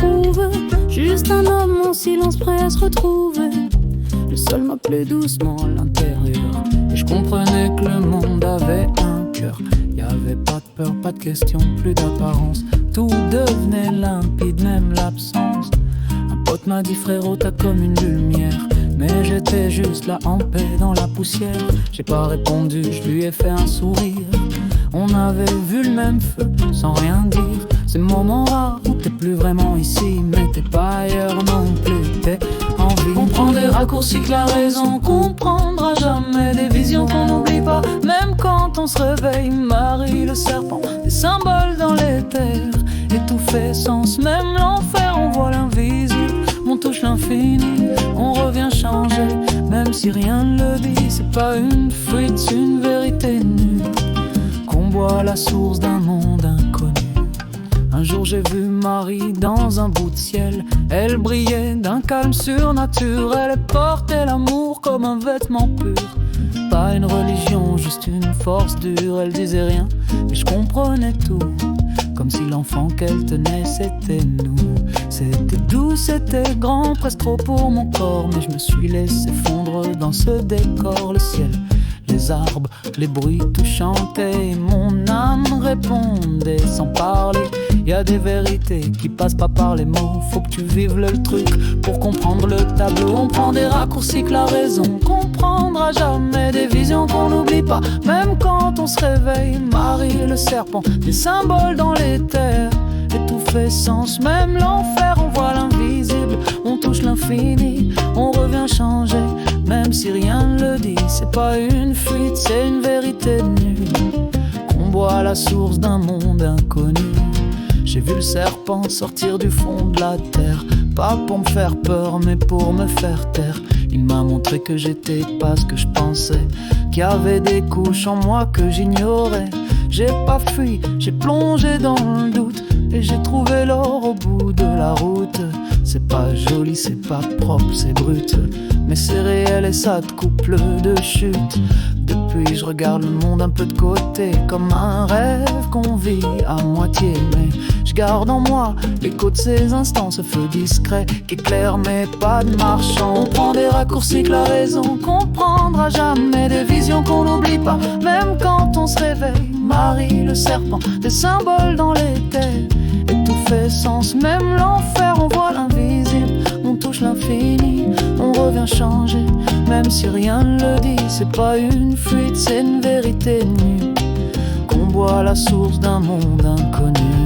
trouve. Juste un homme en silence prêt à se retrouver. Le sol m'appelait doucement à l'intérieur, et je comprenais que le monde avait un cœur. Y avait pas de peur, pas de question, plus d'apparence. Tout devenait limpide, même l'absence. Un pote m'a dit frérot t'as comme une lumière, mais j'étais juste là en paix dans la poussière. J'ai pas répondu, je lui ai fait un sourire. On avait vu le même feu sans rien dire. Ces moments rares où t'es plus vraiment ici, mais t'es pas ailleurs non plus, t'es en vie. On prend des raccourcis que la raison comprendra jamais, des visions qu'on n'oublie pas, même quand on se réveille. Marie le serpent, des symboles dans les terres, et tout fait sens, même l'enfer, on voit l'invisible. On touche l'infini, on revient changer, même si rien ne le dit. C'est pas une fuite, c'est une vérité nue, qu'on boit à la source d'un monde inconnu. Un jour j'ai vu Marie dans un bout de ciel. Elle brillait d'un calme surnaturel. Elle portait l'amour comme un vêtement pur. Pas une religion, juste une force dure. Elle disait rien, mais je comprenais tout, comme si l'enfant qu'elle tenait c'était nous. C'était doux, c'était grand, presque trop pour mon corps, mais je me suis laissé fondre dans ce décor. Le ciel, les arbres, les bruits, tout chantait, et mon âme répondait sans parler. Y a des vérités qui passent pas par les mots, faut que tu vives le truc pour comprendre le tableau. On prend des raccourcis que la raison comprendra jamais, des visions qu'on n'oublie pas, même quand on se réveille. Marie le serpent, des symboles dans les terres, et tout fait sens, même l'enfer, on voit l'invisible. On touche l'infini, on revient changer, même si rien ne le dit. C'est pas une fuite, c'est une vérité nue, qu'on boit à la source d'un monde inconnu. J'ai vu le serpent sortir du fond de la terre, pas pour me faire peur, mais pour me faire taire. Il m'a montré que j'étais pas ce que je pensais, qu'il y avait des couches en moi que j'ignorais. J'ai pas fui, j'ai plongé dans le doute, et j'ai trouvé l'or au bout de la route. C'est pas joli, c'est pas propre, c'est brut, mais c'est réel et ça te couple de chute. Depuis je regarde le monde un peu de côté, comme un rêve qu'on vit à moitié. Mais je garde en moi l'écho de ces instants, ce feu discret qui éclaire mais pas de marchand. On prend des raccourcis que la raison comprendra jamais, des visions qu'on n'oublie pas, même quand on se réveille. Marie le serpent, des symboles dans les terres, et tout fait sens, même l'enfer, on voit l'invisible. On touche l'infini, on revient changer, même si rien ne le dit. C'est pas une fuite, c'est une vérité nue, qu'on boit à la source d'un monde inconnu.